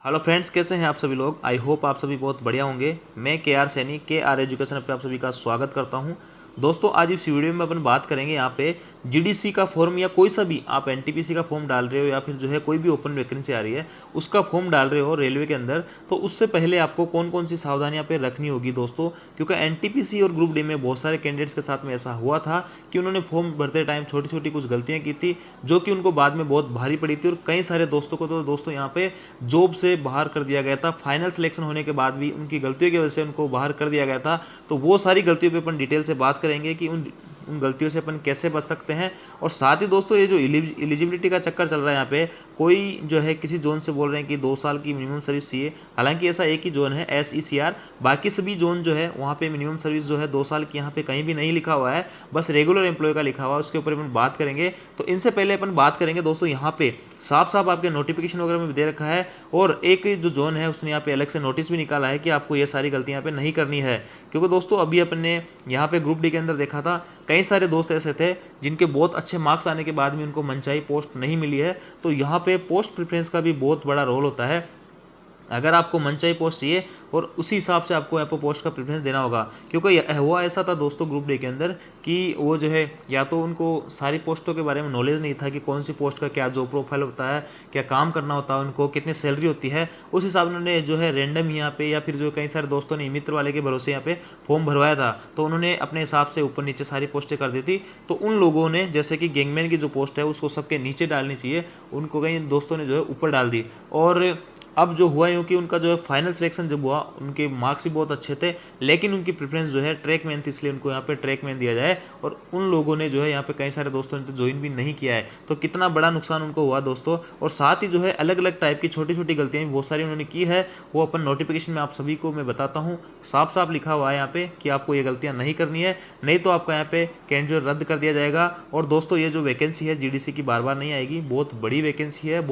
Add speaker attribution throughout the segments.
Speaker 1: Hello friends, कैसे हैं आप सभी लोग। आई होप आप सभी बहुत बढ़िया होंगे। मैं के आर सैनी के आर एजुकेशन पे आप सभी का स्वागत करता हूं। दोस्तों, आज इस वीडियो में अपन बात करेंगे यहाँ पे जीडीसी का फॉर्म या कोई सा भी आप एनटीपीसी का फॉर्म डाल रहे हो या फिर जो है कोई भी ओपन वैकेंसी आ रही है उसका फॉर्म डाल रहे हो रेलवे के अंदर, तो उससे पहले आपको कौन कौन सी सावधानियां पे रखनी होगी दोस्तों। क्योंकि एनटीपीसी और ग्रुप डी में बहुत सारे कैंडिडेट्स के साथ में ऐसा हुआ था कि उन्होंने फॉर्म भरते टाइम छोटी छोटी कुछ गलतियां की थी जो कि उनको बाद में बहुत भारी पड़ी थी, और कई सारे दोस्तों को तो दोस्तों यहाँ पे जॉब से बाहर कर दिया गया था। फाइनल सिलेक्शन होने के बाद भी उनकी गलतियों की वजह से उनको बाहर कर दिया गया था। तो वो सारी गलतियों पे अपन डिटेल से बात करेंगे कि उन गलतियों से अपन कैसे बच सकते हैं। और साथ ही दोस्तों, ये जो एलिजिबिलिटी का चक्कर चल रहा है यहाँ पे, कोई जो है किसी जोन से बोल रहे हैं कि 2 साल की मिनिमम सर्विस चाहिए। हालांकि ऐसा एक ही जोन है SECR, बाकी सभी जोन जो है वहाँ पे मिनिमम सर्विस जो है 2 साल की यहाँ पे कहीं भी नहीं लिखा हुआ है, बस रेगुलर एम्प्लॉय का लिखा हुआ है। उसके ऊपर अपन बात करेंगे। तो इनसे पहले अपन बात करेंगे दोस्तों, यहाँ पे साफ साफ आपके नोटिफिकेशन वगैरह में भी दे रखा है, और एक जो जोन है उसने यहाँ पे अलग से नोटिस भी निकाला है कि आपको ये सारी गलतियाँ यहाँ पे नहीं करनी है। क्योंकि दोस्तों अभी अपन ने यहाँ पे ग्रुप डी के अंदर देखा था, कई सारे दोस्त ऐसे थे जिनके बहुत अच्छे मार्क्स आने के बाद भी उनको मनचाही पोस्ट नहीं मिली है। तो यहाँ पे पोस्ट प्रेफरेंस का भी बहुत बड़ा रोल होता है। अगर आपको मनचाही पोस्ट चाहिए और उसी हिसाब से आपको यहाँ पर पोस्ट का प्रेफरेंस देना होगा। क्योंकि हुआ ऐसा था दोस्तों ग्रुप डी के अंदर कि वो जो है या तो उनको सारी पोस्टों के बारे में नॉलेज नहीं था कि कौन सी पोस्ट का क्या जॉब प्रोफाइल होता है, क्या काम करना होता है, उनको कितनी सैलरी होती है। उस हिसाब से उन्होंने जो है रैंडम यहाँ पे या फिर जो कई सारे दोस्तों ने मित्र वाले के भरोसे यहाँ पे फॉर्म भरवाया था, तो उन्होंने अपने हिसाब से ऊपर नीचे सारी पोस्टें कर दी थी। तो उन लोगों ने, जैसे कि गैंगमैन की जो पोस्ट है उसको सबके नीचे डालनी चाहिए, उनको कई दोस्तों ने जो है ऊपर डाल दी। और अब जो हुआ यूँ कि उनका जो है फाइनल सिलेक्शन जब हुआ, उनके मार्क्स भी बहुत अच्छे थे, लेकिन उनकी प्रेफरेंस जो है ट्रैक मैन थी, इसलिए उनको यहाँ पे ट्रैक मैन दिया जाए। और उन लोगों ने जो है यहाँ पे कई सारे दोस्तों ने तो ज्वाइन भी नहीं किया है। तो कितना बड़ा नुकसान उनको हुआ दोस्तों। और साथ ही जो है अलग अलग टाइप की छोटी छोटी गलतियाँ भी बहुत सारी उन्होंने की है, वो अपन नोटिफिकेशन में आप सभी को मैं बताता हूँ। साफ साफ लिखा हुआ है यहाँ पे कि आपको ये गलतियाँ नहीं करनी है, नहीं तो आपका यहाँ पे कैंडिडेट रद्द कर दिया जाएगा। और दोस्तों, ये जो वैकेंसी है जीडीसी की बार बार नहीं आएगी, बहुत बड़ी वैकेंसी है,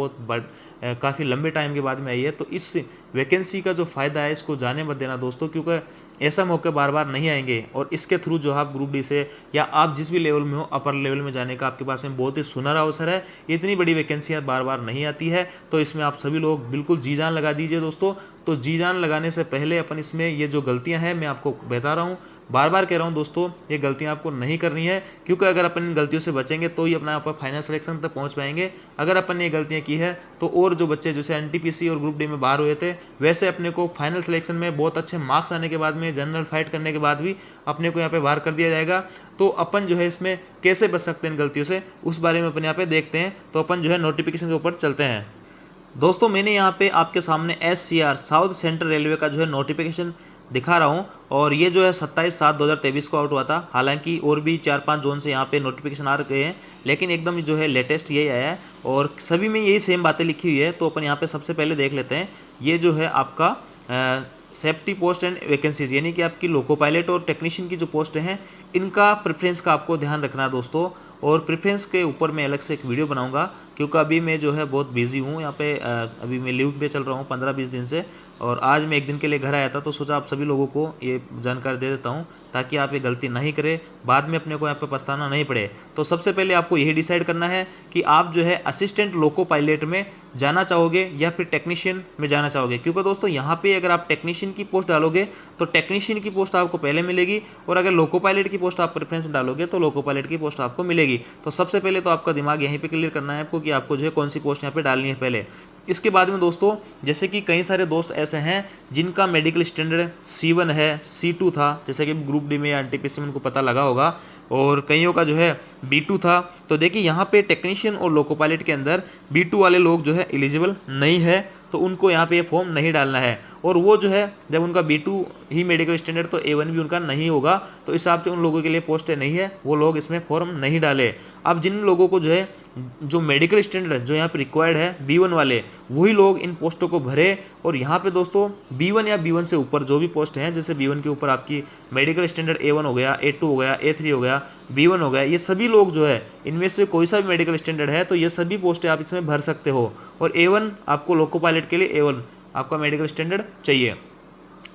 Speaker 1: काफ़ी लंबे टाइम के बाद में आई है। तो इस वैकेंसी का जो फ़ायदा है इसको जाने मत देना दोस्तों, क्योंकि ऐसा मौके बार बार नहीं आएंगे। और इसके थ्रू जो आप ग्रुप डी से या आप जिस भी लेवल में हो, अपर लेवल में जाने का आपके पास में बहुत ही सुनहरा अवसर है। इतनी बड़ी वैकेंसियाँ बार बार नहीं आती है, तो इसमें आप सभी लोग बिल्कुल जी जान लगा दीजिए दोस्तों। तो जी जान लगाने से पहले अपन इसमें ये जो गलतियाँ हैं मैं आपको बता रहा हूँ, बार बार कह रहा हूँ दोस्तों, ये गलतियाँ आपको नहीं करनी है। क्योंकि अगर अपन इन गलतियों से बचेंगे तो ही अपना यहाँ पर फाइनल सिलेक्शन तक पहुँच पाएंगे। अगर अपन ने ये गलतियाँ की है तो और जो बच्चे जैसे एनटीपीसी और ग्रुप डी में बाहर हुए थे, वैसे अपने को फाइनल सिलेक्शन में बहुत अच्छे मार्क्स आने के बाद में, जनरल फाइट करने के बाद भी अपने को यहाँ पे बाहर कर दिया जाएगा। तो अपन जो है इसमें कैसे बच सकते हैं इन गलतियों से, उस बारे में अपन यहाँ पे देखते हैं। तो अपन जो है नोटिफिकेशन के ऊपर चलते हैं। दोस्तों, मैंने यहाँ पे आपके सामने SCR साउथ सेंट्रल रेलवे का जो है नोटिफिकेशन दिखा रहा हूँ, और ये जो है 27/7/2023 को आउट हुआ था। हालांकि और भी 4-5 जोन से यहाँ पे नोटिफिकेशन आ गए हैं, लेकिन एकदम जो है लेटेस्ट यही आया है और सभी में यही सेम बातें लिखी हुई है। तो अपन यहाँ पे सबसे पहले देख लेते हैं। ये जो है आपका सेफ्टी पोस्ट एंड वैकेंसीज, यानी कि आपकी लोको पायलट और टेक्नीशियन की जो पोस्ट हैं, इनका प्रेफरेंस का आपको ध्यान रखना है दोस्तों। और प्रेफरेंस के ऊपर मैं अलग से एक वीडियो बनाऊंगा, क्योंकि अभी मैं जो है बहुत बिजी हूँ यहाँ पे। अभी मैं लीव पे चल रहा हूँ 15-20 दिन से, और आज मैं एक दिन के लिए घर आया था, तो सोचा आप सभी लोगों को ये जानकारी दे देता हूँ ताकि आप ये गलती नहीं करें, बाद में अपने को यहाँ पे पछताना नहीं पड़े। तो सबसे पहले आपको यही डिसाइड करना है कि आप जो है असिस्टेंट लोको पायलट में जाना चाहोगे या फिर टेक्नीशियन में जाना चाहोगे। क्योंकि दोस्तों यहाँ पे अगर आप टेक्नीशियन की पोस्ट डालोगे तो टेक्नीशियन की पोस्ट आपको पहले मिलेगी, और अगर लोको पायलट की पोस्ट आप प्रेफरेंस में डालोगे तो लोको पायलट की पोस्ट आपको मिलेगी। तो सबसे पहले तो आपका दिमाग यहीं पे क्लियर करना है आपको कि आपको जो है कौन सी पोस्ट यहाँ पे डालनी है पहले। इसके बाद में दोस्तों, जैसे कि कई सारे दोस्त ऐसे हैं जिनका मेडिकल स्टैंडर्ड C1 है, C2 था, जैसे कि ग्रुप डी में या एनटीपीसी में उनको पता लगा होगा, और कईयों का जो है B2 था। तो देखिए यहाँ पे टेक्नीशियन और लोको पायलट के अंदर B2 वाले लोग जो है एलिजिबल नहीं है, तो उनको यहाँ पे ये फॉर्म नहीं डालना है। और वो जो है जब उनका B2 ही मेडिकल स्टैंडर्ड, तो A1 भी उनका नहीं होगा, तो इस हिसाब से उन लोगों के लिए पोस्टें नहीं है, वो लोग इसमें फॉर्म नहीं डाले। अब जिन लोगों को जो है जो मेडिकल स्टैंडर्ड जो यहाँ पे रिक्वायर्ड है B1 वाले, वही लोग इन पोस्टों को भरे। और यहाँ पे दोस्तों B1 या B1 से ऊपर जो भी पोस्ट हैं, जैसे B1 के ऊपर आपकी मेडिकल स्टैंडर्ड A1 हो गया, A2 हो गया, A3 हो गया, B1 हो गया, ये सभी लोग जो है इनमें से कोई सा भी मेडिकल स्टैंडर्ड है तो ये सभी पोस्टें आप इसमें भर सकते हो। और A1 आपको लोको पायलट के लिए A1 आपका मेडिकल स्टैंडर्ड चाहिए।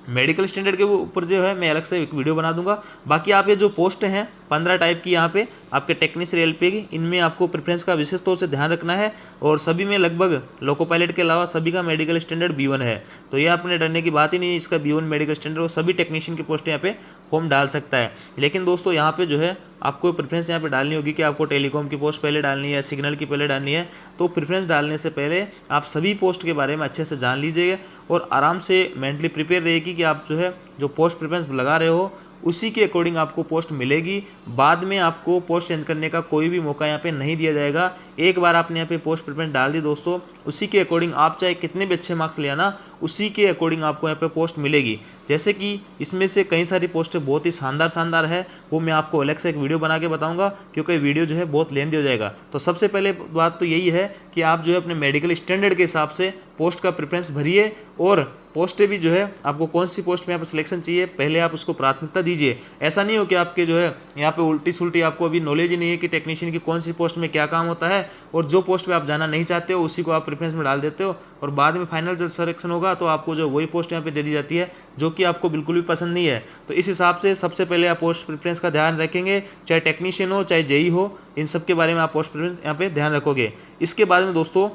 Speaker 1: मेडिकल स्टैंडर्ड के ऊपर जो है मैं अलग से एक वीडियो बना दूंगा। बाकी आप ये जो पोस्ट हैं 15 टाइप की यहाँ पे आपके टेक्नीशियन एलपीए की, इनमें आपको प्रेफरेंस का विशेष तौर से ध्यान रखना है। और सभी में लगभग लोको पायलट के अलावा सभी का मेडिकल स्टैंडर्ड B1 है, तो ये आपने डरने की बात ही नहीं है। इसका B1 मेडिकल स्टैंडर्ड, और सभी टेक्नीशियन की पोस्ट यहाँ पे फॉर्म डाल सकता है। लेकिन दोस्तों यहाँ पे जो है आपको प्रेफरेंस यहाँ पे डालनी होगी कि आपको टेलीकॉम की पोस्ट पहले डालनी है, सिग्नल की पहले डालनी है। तो प्रेफरेंस डालने से पहले आप सभी पोस्ट के बारे में अच्छे से जान लीजिएगा और आराम से मेंटली प्रिपेयर रहेगी कि आप जो है जो पोस्ट प्रेफरेंस लगा रहे हो उसी के अकॉर्डिंग आपको पोस्ट मिलेगी। बाद में आपको पोस्ट चेंज करने का कोई भी मौका यहाँ पे नहीं दिया जाएगा। एक बार आपने यहाँ पे पोस्ट प्रेफरेंस डाल दी दोस्तों, उसी के अकॉर्डिंग आप चाहे कितने भी अच्छे मार्क्स ले आना, उसी के अकॉर्डिंग आपको यहाँ पे पोस्ट मिलेगी। जैसे कि इसमें से कई सारी पोस्टें बहुत ही शानदार है, वो मैं आपको अलग से एक वीडियो बना के बताऊंगा, क्योंकि वीडियो जो है बहुत लेंथी हो जाएगा। तो सबसे पहले बात तो यही है कि आप जो है अपने मेडिकल स्टैंडर्ड के हिसाब से पोस्ट का प्रेफरेंस भरिए, और पोस्टें भी जो है आपको कौन सी पोस्ट में यहाँ पर सिलेक्शन चाहिए पहले आप उसको प्राथमिकता दीजिए। ऐसा नहीं हो कि आपके जो है यहाँ पे उल्टी सुल्टी आपको अभी नॉलेज ही नहीं है कि टेक्नीशियन की कौन सी पोस्ट में क्या काम होता है, और जो पोस्ट पे आप जाना नहीं चाहते हो उसी को आप प्रेफरेंस में डाल देते हो, और बाद में फाइनल जब सिलेक्शन होगा तो आपको जो वही पोस्ट यहाँ पे दे दी जाती है जो कि आपको बिल्कुल भी पसंद नहीं है। तो इस हिसाब से सबसे पहले आप पोस्ट प्रेफरेंस का ध्यान रखेंगे, चाहे टेक्नीशियन हो चाहे जेई हो, इन सब के बारे में आप पोस्ट प्रेफरेंस यहाँ पे ध्यान रखोगे। इसके बाद में दोस्तों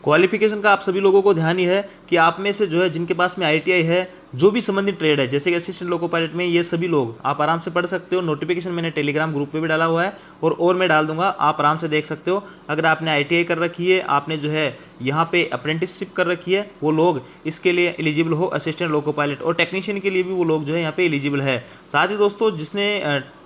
Speaker 1: क्वालिफिकेशन का आप सभी लोगों को ध्यान ही है कि आप में से जो है जिनके पास में ITI है, जो भी संबंधित ट्रेड है, जैसे कि असिस्टेंट लोको पायलट में, ये सभी लोग आप आराम से पढ़ सकते हो। नोटिफिकेशन मैंने टेलीग्राम ग्रुप पे भी डाला हुआ है और मैं डाल दूंगा, आप आराम से देख सकते हो। अगर आपने ITI कर रखी है, आपने जो है यहाँ पे अप्रेंटिसशिप कर रखी है, वो लोग इसके लिए एलिजिबल हो, असिस्टेंट लोको पायलट, और टेक्नीशियन के लिए भी वो लोग जो है यहाँ पे एलिजिबल है। साथ ही दोस्तों जिसने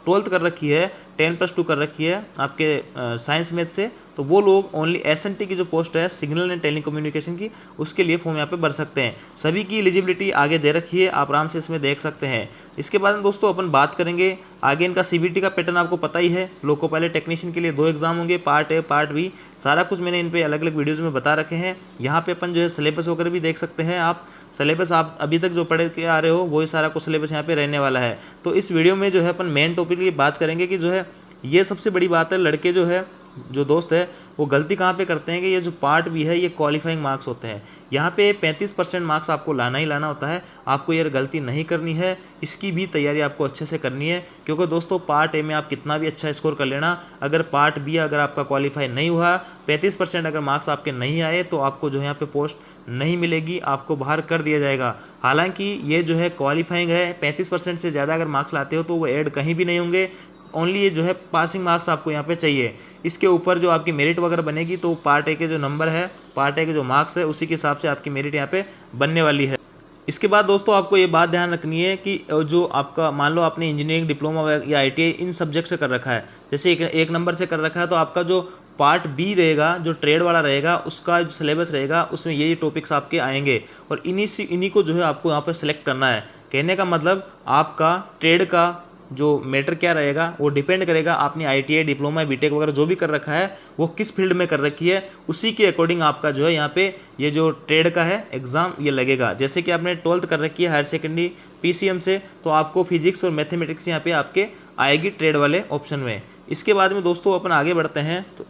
Speaker 1: 12th कर रखी है, 10+2 कर रखी है आपके साइंस मैथ से, तो वो लोग ओनली SNT की जो पोस्ट है सिग्नल एंड टेलीकम्युनिकेशन की, उसके लिए फॉर्म यहाँ पे भर सकते हैं। सभी की एलिजिबिलिटी आगे दे रखी है, आप आराम से इसमें देख सकते हैं। इसके बाद में दोस्तों अपन बात करेंगे आगे इनका CBT का पैटर्न आपको पता ही है। लोको पायलट टेक्नीशियन के लिए 2 एग्जाम होंगे, पार्ट A पार्ट B, सारा कुछ मैंने इन पे अलग अलग वीडियोज़ में बता रखे हैं। यहाँ पे अपन जो है सिलेबस वगैरह भी देख सकते हैं। आप सिलेबस आप अभी तक जो पढ़ के आ रहे हो वही सारा कुछ सिलेबस यहाँ पे रहने वाला है। तो इस वीडियो में जो है अपन मेन टॉपिक की बात करेंगे कि जो है ये सबसे बड़ी बात है, लड़के जो है जो दोस्त है वो गलती कहाँ पे करते हैं कि ये जो पार्ट B है ये क्वालिफाइंग मार्क्स होते हैं। यहाँ पे 35% मार्क्स आपको लाना ही लाना होता है, आपको ये गलती नहीं करनी है। इसकी भी तैयारी आपको अच्छे से करनी है, क्योंकि दोस्तों पार्ट A में आप कितना भी अच्छा स्कोर कर लेना, अगर पार्ट B अगर आपका क्वालिफाई नहीं हुआ, 35% अगर मार्क्स आपके नहीं आए, तो आपको जो है यहाँ पे पोस्ट नहीं मिलेगी, आपको बाहर कर दिया जाएगा। हालांकि ये जो है क्वालिफाइंग है, 35% से ज़्यादा अगर मार्क्स लाते हो तो वो ऐड कहीं भी नहीं होंगे, ओनली ये जो है पासिंग मार्क्स आपको यहाँ पे चाहिए। इसके ऊपर जो आपकी मेरिट वगैरह बनेगी तो पार्ट A के जो नंबर है, पार्ट A के जो मार्क्स है, उसी के हिसाब से आपकी मेरिट यहाँ पे बनने वाली है। इसके बाद दोस्तों आपको ये बात ध्यान रखनी है कि जो आपका मान लो आपने इंजीनियरिंग डिप्लोमा या ITI इन सब्जेक्ट से कर रखा है, जैसे एक नंबर से कर रखा है, तो आपका जो पार्ट B रहेगा, जो ट्रेड वाला रहेगा, उसका जो सिलेबस रहेगा उसमें ये टॉपिक्स आपके आएंगे, और इन्हीं को जो है आपको यहाँ पर सिलेक्ट करना है। कहने का मतलब आपका ट्रेड का जो मैटर क्या रहेगा वो डिपेंड करेगा आपने ITI डिप्लोमा BTech वगैरह जो भी कर रखा है वो किस फील्ड में कर रखी है, उसी के अकॉर्डिंग आपका जो है यहाँ पे ये जो ट्रेड का है एग्ज़ाम ये लगेगा। जैसे कि आपने 12th कर रखी है हायर सेकेंडरी PCM से, तो आपको फिजिक्स और मैथमेटिक्स यहाँ पे आपके आएगी ट्रेड वाले ऑप्शन में। इसके बाद में दोस्तों अपन आगे बढ़ते हैं, तो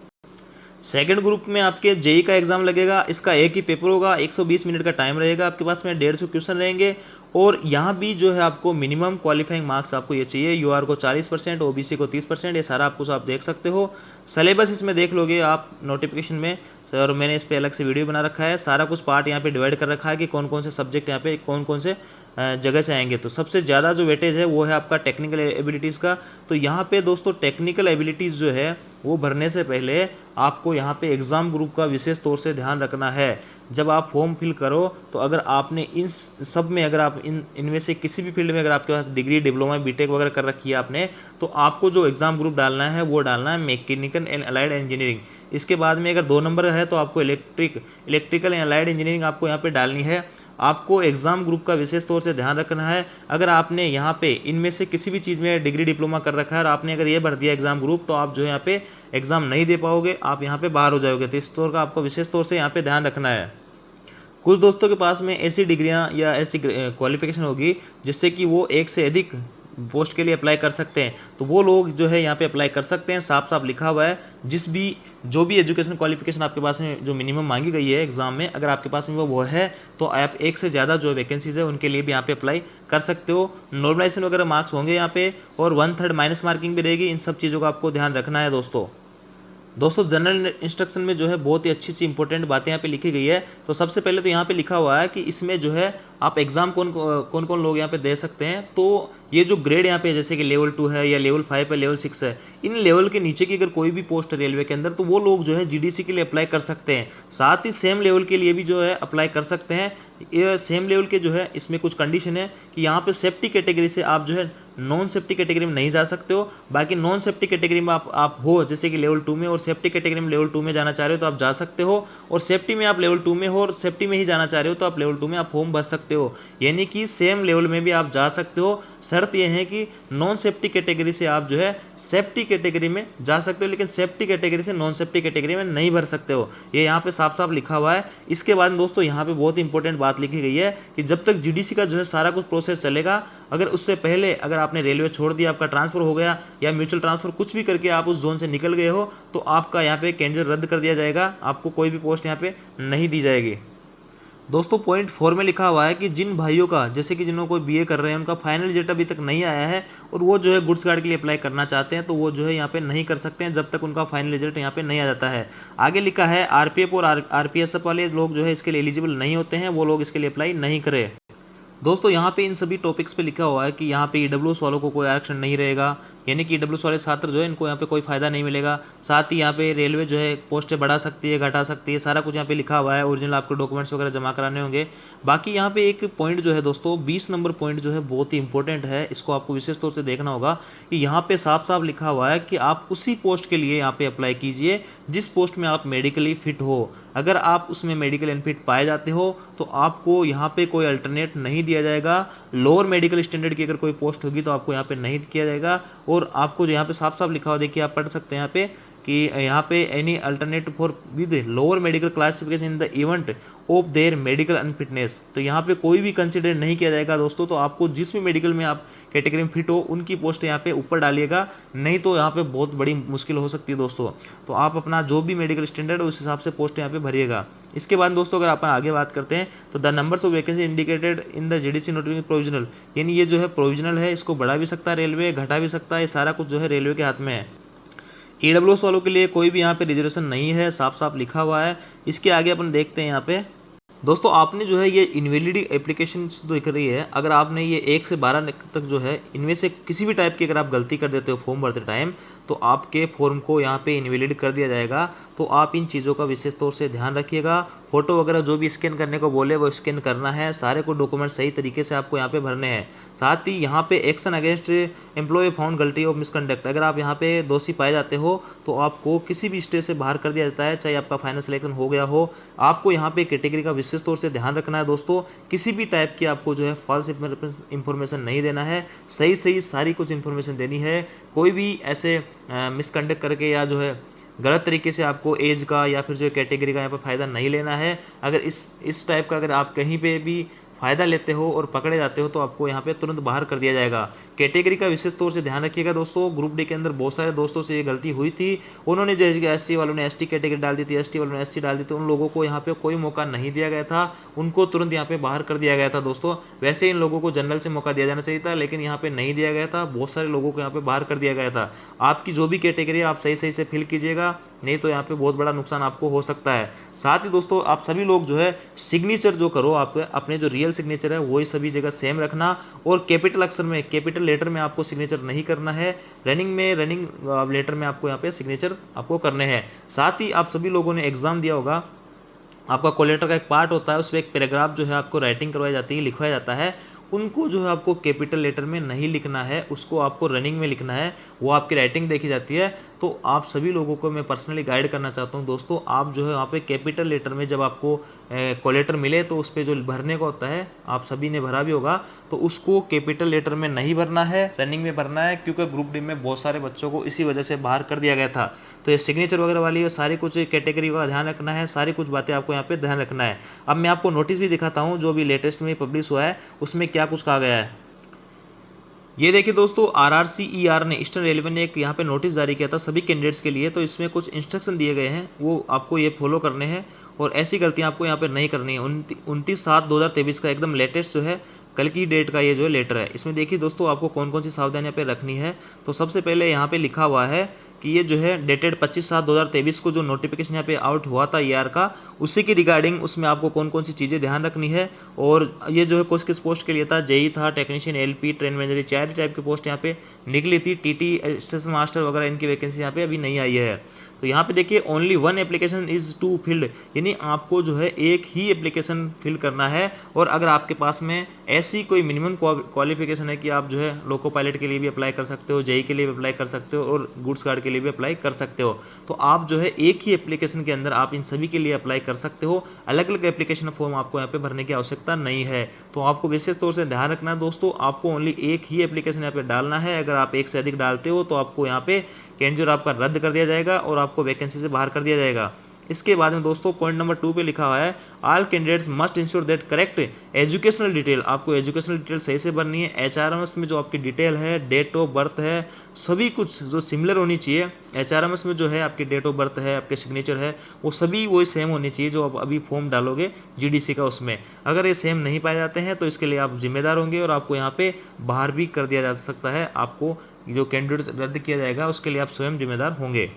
Speaker 1: सेकंड ग्रुप में आपके JEE का एग्जाम लगेगा। इसका एक ही पेपर होगा, 120 मिनट का टाइम रहेगा आपके पास में, 150 क्वेश्चन रहेंगे, और यहाँ भी जो है आपको मिनिमम क्वालिफाइंग मार्क्स आपको ये चाहिए। UR को 40%, OBC को 30%, ये सारा आपको आप देख सकते हो। सिलेबस इसमें देख लोगे आप नोटिफिकेशन में, और मैंने इस पर अलग से वीडियो बना रखा है। सारा कुछ पार्ट यहाँ पे डिवाइड कर रखा है कि कौन कौन से सब्जेक्ट यहाँ पे कौन कौन से जगह से आएंगे। तो सबसे ज़्यादा जो वेटेज है वो है आपका टेक्निकल एबिलिटीज़ का। तो यहाँ पे दोस्तों टेक्निकल एबिलिटीज़ जो है वो भरने से पहले आपको यहाँ पे एग्ज़ाम ग्रुप का विशेष तौर से ध्यान रखना है। जब आप फॉर्म फिल करो तो अगर आपने इन सब में अगर आप इनमें से किसी भी फील्ड में अगर आपके पास डिग्री डिप्लोमा BTech वगैरह कर रखी है आपने, तो आपको जो एग्ज़ाम ग्रुप डालना है वो डालना है मैकेनिकल एंड अलाइड इंजीनियरिंग। इसके बाद में अगर 2 नंबर है तो आपको इलेक्ट्रिकल एंड अलाइड इंजीनियरिंग आपको यहाँ पे डालनी है। आपको एग्ज़ाम ग्रुप का विशेष तौर से ध्यान रखना है। अगर आपने यहाँ पे इनमें से किसी भी चीज़ में डिग्री डिप्लोमा कर रखा है और आपने अगर ये भर दिया एग्ज़ाम ग्रुप, तो आप जो है यहाँ पे एग्ज़ाम नहीं दे पाओगे, आप यहाँ पे बाहर हो जाओगे। तो इस तौर का आपको विशेष तौर से यहाँ पे ध्यान रखना है। कुछ दोस्तों के पास में ऐसी डिग्रियाँ या ऐसी क्वालिफिकेशन होगी जिससे कि वो एक से अधिक पोस्ट के लिए अप्लाई कर सकते हैं, तो वो लोग जो है यहाँ पे अप्लाई कर सकते हैं। साफ साफ लिखा हुआ है जिस भी जो भी एजुकेशन क्वालिफिकेशन आपके पास में जो मिनिमम मांगी गई है एग्जाम में, अगर आपके पास में वो है तो आप एक से ज़्यादा जो वैकेंसीज है उनके लिए भी यहाँ पे अप्लाई कर सकते हो। नॉर्मलाइजेशन वगैरह मार्क्स होंगे यहाँ पे, और 1/3 माइनस मार्किंग भी रहेगी। इन सब चीज़ों का आपको ध्यान रखना है दोस्तों जनरल इंस्ट्रक्शन में जो है बहुत ही अच्छी इंपॉर्टेंट बातें यहाँ पे लिखी गई है। तो सबसे पहले तो यहाँ पे लिखा हुआ है कि इसमें जो है आप एग्ज़ाम कौन कौन लोग यहाँ पे दे सकते हैं। तो ये जो ग्रेड यहाँ पे जैसे कि लेवल 2 है या लेवल 5 है, लेवल 6 है, इन लेवल के नीचे की अगर कोई भी पोस्ट है रेलवे के अंदर तो वो लोग जो है जीडीसी के लिए अप्लाई कर सकते हैं। साथ ही सेम लेवल के लिए भी जो है अप्लाई कर सकते हैं। ये सेम लेवल के जो है इसमें कुछ कंडीशन है कि यहाँ पे सेफ्टी कैटेगरी से आप जो है नॉन सेफ्टी कैटेगरी में नहीं जा सकते हो। बाकी नॉन सेफ्टी कैटेगरी में आप हो जैसे कि लेवल 2 में, और सेफ्टी कैटेगरी में लेवल 2 में जाना चाह रहे हो तो आप जा सकते हो, और सेफ्टी में आप लेवल 2 में हो और सेफ्टी में ही जाना चाह रहे हो तो आप लेवल 2 में आप फॉर्म भर सकते हो। यानी कि सेम लेवल में भी आप जा सकते हो। शर्त यह है कि नॉन सेफ्टी कैटेगरी से आप जो है सेफ्टी कैटेगरी में जा सकते हो, लेकिन सेफ्टी कैटेगरी से नॉन सेफ्टी कैटेगरी में नहीं भर सकते हो। ये यहाँ पे साफ साफ लिखा हुआ है। इसके बाद दोस्तों यहाँ पे बहुत ही इंपॉर्टेंट बात लिखी गई है कि जब तक जीडीसी का जो है सारा कुछ प्रोसेस चलेगा, अगर उससे पहले अगर आपने रेलवे छोड़ दिया, आपका ट्रांसफर हो गया या म्यूचुअल ट्रांसफर कुछ भी करके आप उस जोन से निकल गए हो, तो आपका यहाँ पे कैंडिडेट रद्द कर दिया जाएगा, आपको कोई भी पोस्ट यहाँ पे नहीं दी जाएगी। दोस्तों पॉइंट 4 में लिखा हुआ है कि जिन भाइयों का जैसे कि जिन्होंने कोई बीए कर रहे हैं उनका फाइनल रिजल्ट अभी तक नहीं आया है और वो जो है गुड्स गार्ड के लिए अप्लाई करना चाहते हैं, तो वो जो है यहाँ पे नहीं कर सकते हैं जब तक उनका फाइनल रिजल्ट यहाँ पे नहीं आ जाता है। आगे लिखा है आरपीएफ और आरपीएसएफ वाले लोग जो है इसके लिए एलिजिबल नहीं होते हैं, वो लोग इसके लिए अप्लाई नहीं करें। दोस्तों यहाँ पे इन सभी टॉपिक्स पे लिखा हुआ है कि यहाँ पे ईडब्ल्यूएस वालों को कोई आरक्षण नहीं रहेगा, यानी कि ईडब्ल्यूएस वाले छात्र जो है इनको यहाँ पे कोई फायदा नहीं मिलेगा। साथ ही यहाँ पे रेलवे जो है पोस्टें बढ़ा सकती है, घटा सकती है, सारा कुछ यहाँ पे लिखा हुआ है। ओरिजिनल आपको डॉक्यूमेंट्स वगैरह जमा कराने होंगे। बाकी यहाँ पे एक पॉइंट जो है दोस्तों 20 नंबर पॉइंट जो है बहुत ही इंपॉर्टेंट है, इसको आपको विशेष तौर से देखना होगा कि यहाँ पे साफ साफ लिखा हुआ है कि आप उसी पोस्ट के लिए यहाँ पे अप्लाई कीजिए जिस पोस्ट में आप मेडिकली फिट हो। अगर आप उसमें मेडिकल अनफिट पाए जाते हो तो आपको यहाँ पे कोई अल्टरनेट नहीं दिया जाएगा। लोअर मेडिकल स्टैंडर्ड की अगर कोई पोस्ट होगी तो आपको यहाँ पे नहीं किया जाएगा। और आपको जो यहाँ पे साफ साफ लिखा हुआ देखिए, आप पढ़ सकते हैं यहाँ पे कि यहाँ पे any alternate for with lower medical classification in the event of their medical unfitness. तो यहाँ पे कोई भी कंसिडर नहीं किया जाएगा दोस्तों। तो आपको जिस भी मेडिकल में आप कैटेगरी में फिट हो उनकी पोस्ट यहाँ पे ऊपर डालिएगा, नहीं तो यहाँ पे बहुत बड़ी मुश्किल हो सकती है दोस्तों। तो आप अपना जो भी मेडिकल स्टैंडर्ड है उस हिसाब से पोस्ट यहाँ पे भरिएगा। इसके बाद दोस्तों अगर आप आगे बात करते हैं तो the numbers of vacancy indicated in the GDC notification provisional, यानी ये जो है प्रोविजनल है, इसको बढ़ा भी सकता है रेलवे, घटा भी सकता है, ये सारा कुछ जो है रेलवे के हाथ में है। ईडब्ल्यूएस वालों के लिए कोई भी यहाँ पे रिजर्वेशन नहीं है, साफ साफ लिखा हुआ है। इसके आगे अपन देखते हैं यहाँ पे दोस्तों आपने जो है ये इनवैलिडिटी एप्लीकेशन दिख रही है, अगर आपने ये 1 से 12 तक जो है इनमें से किसी भी टाइप की अगर आप गलती कर देते हो फॉर्म भरते टाइम तो आपके फॉर्म को यहाँ पे इनवैलिड कर दिया जाएगा। तो आप इन चीज़ों का विशेष तौर से ध्यान रखिएगा। फोटो वगैरह जो भी स्कैन करने को बोले वो स्कैन करना है, सारे को डॉक्यूमेंट सही तरीके से आपको यहाँ पे भरने हैं। साथ ही यहाँ पे action against employ found guilty of misconduct, अगर आप यहाँ पे दोषी पाए जाते हो तो आपको किसी भी स्टेज से बाहर कर दिया जाता है, चाहे आपका फाइनल सिलेक्शन हो गया हो। आपको यहाँ पे कैटेगरी का विशेष तौर से ध्यान रखना है दोस्तों। किसी भी टाइप की आपको जो है फॉल्स इंफॉर्मेशन नहीं देना है, सही सही सारी कुछ इन्फॉर्मेशन देनी है। कोई भी ऐसे मिसकंडक्ट करके या जो है गलत तरीके से आपको एज का या फिर जो कैटेगरी का यहाँ पर फ़ायदा नहीं लेना है। अगर इस टाइप का अगर आप कहीं पे भी फ़ायदा लेते हो और पकड़े जाते हो तो आपको यहाँ पे तुरंत बाहर कर दिया जाएगा। कैटेगरी का विशेष तौर से ध्यान रखिएगा दोस्तों। ग्रुप डी के अंदर बहुत सारे दोस्तों से ये गलती हुई थी, उन्होंने जैसे कि एससी वालों ने एसटी कैटेगरी डाल दी थी, एसटी वालों ने एसटी डाल दी थी, उन लोगों को यहाँ पे कोई मौका नहीं दिया गया था, उनको तुरंत यहाँ पे बाहर कर दिया गया था दोस्तों। वैसे इन लोगों को जनरल से मौका दिया जाना चाहिए था, लेकिन यहाँ पे नहीं दिया गया था, बहुत सारे लोगों को यहाँ पे बाहर कर दिया गया था। आपकी जो भी कैटेगरी आप सही सही से फिल कीजिएगा, नहीं तो यहाँ पे बहुत बड़ा नुकसान आपको हो सकता है। साथ ही दोस्तों आप सभी लोग जो है सिग्नेचर जो करो आप अपने जो रियल सिग्नेचर है वही सभी जगह सेम रखना, और कैपिटल अक्षर में कैपिटल लेटर में आपको सिग्नेचर नहीं करना है। रनिंग लेटर में आपको यहाँ पे सिग्नेचर आपको करने हैं। साथ ही आप सभी लोगों ने एग्जाम दिया होगा, आपका कॉल लेटर का एक पार्ट होता है, उसमें एक पैराग्राफ जो है आपको राइटिंग करवाई जाती है, लिखवाया जाता है, उनको जो है आपको कैपिटल लेटर में नहीं लिखना है, उसको आपको रनिंग में लिखना है, वो आपकी राइटिंग देखी जाती है। तो आप सभी लोगों को मैं पर्सनली गाइड करना चाहता हूं दोस्तों, आप जो है वहाँ पे कैपिटल लेटर में जब आपको कॉल लेटर मिले तो उस पर जो भरने का होता है, आप सभी ने भरा भी होगा, तो उसको कैपिटल लेटर में नहीं भरना है, रनिंग में भरना है, क्योंकि ग्रुप डी में बहुत सारे बच्चों को इसी वजह से बाहर कर दिया गया था। तो ये सिग्नेचर वगैरह वाली है, सारी कुछ कैटेगरी का ध्यान रखना है, सारी कुछ बातें आपको यहाँ पे ध्यान रखना है। अब मैं आपको नोटिस भी दिखाता हूँ जो भी लेटेस्ट में पब्लिश हुआ है उसमें क्या कुछ कहा गया है। ये देखिए दोस्तों, RRCER ने ईस्टर्न रेलवे ने एक यहाँ पे नोटिस जारी किया था सभी कैंडिडेट्स के लिए। तो इसमें कुछ इंस्ट्रक्शन दिए गए हैं, वो आपको ये फॉलो करने हैं और ऐसी गलतियाँ आपको यहाँ पे नहीं करनी है। 29/7/2023 का एकदम लेटेस्ट जो है कल की डेट का ये जो लेटर है। इसमें देखिए दोस्तों, आपको कौन कौन सी सावधानियाँ पे रखनी है। तो सबसे पहले यहाँ पे लिखा हुआ है कि ये जो है डेटेड 25/7/2023 को जो नोटिफिकेशन यहाँ पे आउट हुआ था ER का, उसी की रिगार्डिंग उसमें आपको कौन कौन सी चीज़ें ध्यान रखनी है। और ये जो है किस पोस्ट के लिए था, JEE था, technician, LP, train manager, 4 type की पोस्ट यहाँ पे निकली थी। TT, स्टेशन मास्टर वगैरह इनकी वैकेंसी यहाँ पे अभी नहीं आई है। तो यहाँ पे देखिए only 1 application is to filled, यानी आपको जो है एक ही एप्लीकेशन फिल करना है। और अगर आपके पास में ऐसी कोई मिनिमम क्वालिफिकेशन है कि आप जो है लोको पायलट के लिए भी अप्लाई कर सकते हो, JEE के लिए भी अप्लाई कर सकते हो और गुड्स गार्ड के लिए भी अप्लाई कर सकते हो, तो आप जो है एक ही एप्लीकेशन के अंदर आप इन सभी के लिए अप्लाई कर सकते हो। अलग अलग एप्लीकेशन फॉर्म आपको यहाँ पे भरने की आवश्यकता नहीं है। तो आपको विशेष तौर से ध्यान रखना है दोस्तों, आपको ओनली एक ही एप्लीकेशन यहाँ पे डालना है। अगर आप एक से अधिक डालते हो तो आपको यहाँ पे कैंडिडेट आपका रद्द कर दिया जाएगा और आपको वैकेंसी से बाहर कर दिया जाएगा। इसके बाद में दोस्तों पॉइंट नंबर 2 पे लिखा हुआ है, all candidates must ensure that correct educational detail, आपको एजुकेशनल डिटेल सही से भरनी है। HRMS में जो आपकी डिटेल है, डेट ऑफ बर्थ है, सभी कुछ जो सिमिलर होनी चाहिए। HRMS में जो है आपकी डेट ऑफ बर्थ है, आपके सिग्नेचर है, वो सभी वही सेम होनी चाहिए जो आप अभी फॉर्म डालोगे GDC का उसमें। अगर ये सेम नहीं पाए जाते हैं तो इसके लिए आप जिम्मेदार होंगे और आपको यहाँ पे बाहर भी कर दिया जा सकता है। आपको जो कैंडिडेट रद्द किया जाएगा उसके लिए आप स्वयं जिम्मेदार होंगे।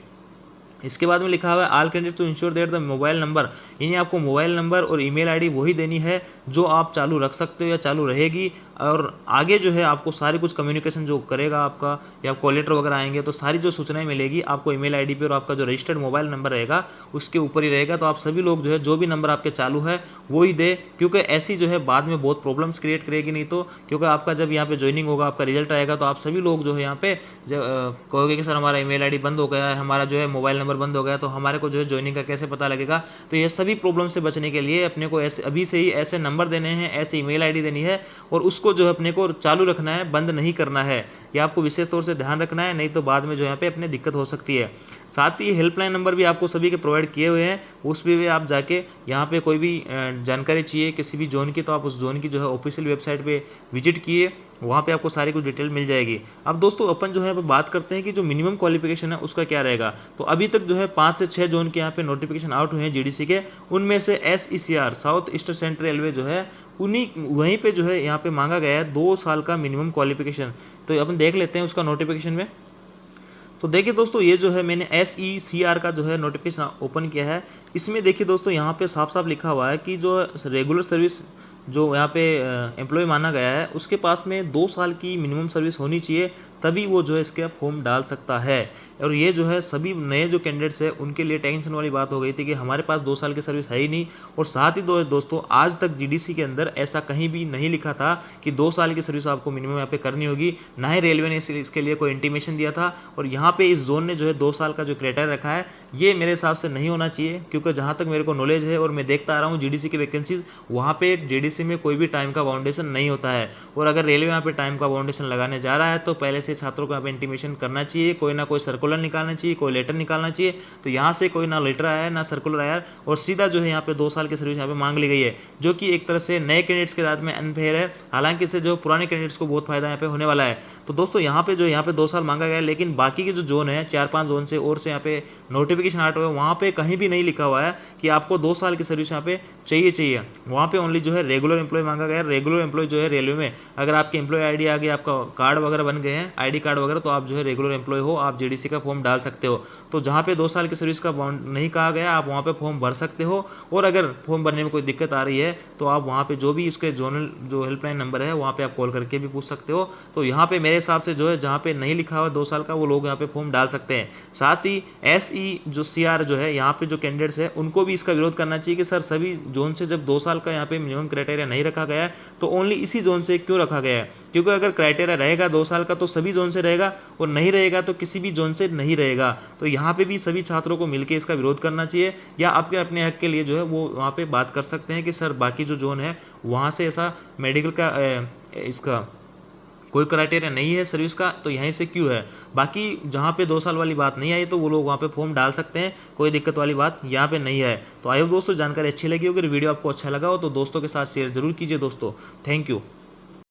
Speaker 1: इसके बाद में लिखा हुआ है, all candidate to ensure that the mobile number, यानी आपको मोबाइल नंबर और ईमेल आईडी वही देनी है जो आप चालू रख सकते हो या चालू रहेगी। और आगे जो है आपको सारी कुछ कम्युनिकेशन जो करेगा आपका या कॉल लेटर वगैरह आएंगे तो सारी जो सूचनाएं मिलेगी आपको ईमेल आईडी पे और आपका जो रजिस्टर्ड मोबाइल नंबर रहेगा उसके ऊपर ही रहेगा। तो आप सभी लोग जो है जो भी नंबर आपके चालू है वो ही दे, क्योंकि ऐसी जो है बाद में बहुत प्रॉब्लम्स क्रिएट करेगी। नहीं तो क्योंकि आपका जब यहाँ पे ज्वाइनिंग होगा, आपका रिजल्ट आएगा तो आप सभी लोग जो है यहाँ पे कहोगे कि सर हमारा ईमेल आईडी बंद हो गया है, हमारा जो है मोबाइल नंबर बंद हो गया, तो हमारे को जो है ज्वाइनिंग का कैसे पता लगेगा। तो ये सभी प्रॉब्लम से बचने के लिए अपने को ऐसे अभी से ही ऐसे नंबर देने हैं, ऐसी ईमेल आईडी देनी है और उसको जो है अपने को चालू रखना है, बंद नहीं करना है। ये आपको विशेष तौर से ध्यान रखना है, नहीं तो बाद में जो यहाँ पे अपने दिक्कत हो सकती है। साथ ही हेल्पलाइन नंबर भी आपको सभी के प्रोवाइड किए हुए हैं, उस पर भी आप जाके यहाँ पे कोई भी जानकारी चाहिए किसी भी जोन की तो आप उस जोन की जो है ऑफिशियल वेबसाइट पे विजिट किए, वहाँ पे आपको सारी कुछ डिटेल मिल जाएगी। अब दोस्तों अपन जो है बात करते हैं कि जो मिनिमम क्वालिफिकेशन है उसका क्या रहेगा। तो अभी तक जो है 5 से 6 जोन के यहाँ पे नोटिफिकेशन आउट हुए हैं GDC के, उनमें से SECR south east central railway जो है उन्हीं वहीं पे जो है यहाँ पे मांगा गया है 2 साल का मिनिमम क्वालिफिकेशन। तो अपन देख लेते हैं उसका नोटिफिकेशन में। तो देखिए दोस्तों, ये जो है मैंने SECR का जो है नोटिफिकेशन ओपन किया है। इसमें देखिए दोस्तों यहाँ पे साफ साफ लिखा हुआ है कि जो रेगुलर सर्विस जो यहाँ पे एम्प्लॉय माना गया है उसके पास में 2 साल की मिनिमम सर्विस होनी चाहिए, तभी वो जो है इसके फॉर्म डाल सकता है। और ये जो है सभी नए जो कैंडिडेट्स हैं उनके लिए टेंशन वाली बात हो गई थी कि हमारे पास 2 साल की सर्विस है ही नहीं। और साथ ही दोस्तों आज तक GDC के अंदर ऐसा कहीं भी नहीं लिखा था कि 2 साल की सर्विस आपको मिनिमम यहाँ पे करनी होगी, ना ही रेलवे ने इसके लिए कोई इंटीमेशन दिया था। और यहाँ पे इस जोन ने जो है 2 साल का जो क्राइटेरिया रखा है ये मेरे हिसाब से नहीं होना चाहिए, क्योंकि जहाँ तक मेरे को नॉलेज है और मैं देखता आ रहा हूँ GDC की वैकेंसीज, वहाँ पे GDC में कोई भी टाइम का बाउंडेशन नहीं होता है। और अगर रेलवे यहाँ पे टाइम का बाउंडेशन लगाने जा रहा है तो पहले से छात्रों को यहाँ पे इंटीमेशन करना चाहिए, कोई ना कोई सर्कुलर निकालना चाहिए, कोई लेटर निकालना चाहिए। तो यहाँ से कोई ना लेटर आया ना सर्कुलर आया और सीधा जो है यहाँ पे 2 साल की सर्विस यहाँ पे मांग ली गई है, जो कि एक तरह से नए कैंडिडेट्स के साथ में अनफेयर है। हालांकि इससे जो पुराने कैंडिडेट्स को बहुत फायदा यहाँ पे होने वाला है। तो दोस्तों यहाँ पे 2 साल मांगा गया है, लेकिन बाकी के जो जोन है 4-5 जोन से और से यहाँ पे नोटिफिकेशन आउट हुआ है, वहाँ पे कहीं भी नहीं लिखा हुआ है कि आपको 2 साल की सर्विस यहाँ पे चाहिए। वहाँ पे ओनली जो है रेगुलर एम्प्लॉय मांगा गया है। रेगुलर एम्प्लॉय जो है रेलवे में अगर आपके एम्प्लॉय आईडी आ गई, आपका कार्ड वगैरह बन गए हैं, आईडी कार्ड वगैरह, तो आप जो है रेगुलर एम्प्लॉय हो, आप GDC का फॉर्म डाल सकते हो। तो जहाँ पे 2 साल की सर्विस का बाउंड नहीं कहा गया आप वहाँ पे फॉर्म भर सकते हो। और अगर फॉर्म भरने में कोई दिक्कत आ रही है तो आप वहाँ पे जो भी उसके जोनल जो हेल्पलाइन नंबर है वहाँ पे आप कॉल करके भी पूछ सकते हो। तो यहाँ पे मेरे हिसाब से जो है जहाँ पे नहीं लिखा हुआ 2 साल का वो लोग यहाँ पे फॉर्म डाल सकते हैं। साथ ही SECR जो है यहाँ पे जो कैंडिडेट्स है उनको भी इसका विरोध करना चाहिए कि सर सभी जोन से जब 2 साल का यहाँ पे मिनिमम क्राइटेरिया नहीं रखा गया है तो ओनली इसी जोन से क्यों रखा गया है। क्योंकि अगर क्राइटेरिया रहेगा 2 साल का तो सभी जोन से रहेगा और नहीं रहेगा तो किसी भी जोन से नहीं रहेगा। तो यहाँ पे भी सभी छात्रों को मिलकर इसका विरोध करना चाहिए, या आपके अपने हक के लिए जो है वो वहाँ पे बात कर सकते हैं कि सर बाकी जो जोन है वहाँ से ऐसा मेडिकल का इसका कोई क्राइटेरिया नहीं है सर्विस का, तो यहीं से क्यों है। बाकी जहाँ पे 2 साल वाली बात नहीं आई तो वो लोग वहाँ पे फॉर्म डाल सकते हैं, कोई दिक्कत वाली बात यहाँ पे नहीं है। तो आई होप दोस्तों जानकारी अच्छी लगी होगी, वीडियो आपको अच्छा लगा हो तो दोस्तों के साथ शेयर जरूर कीजिए दोस्तों। Thank you.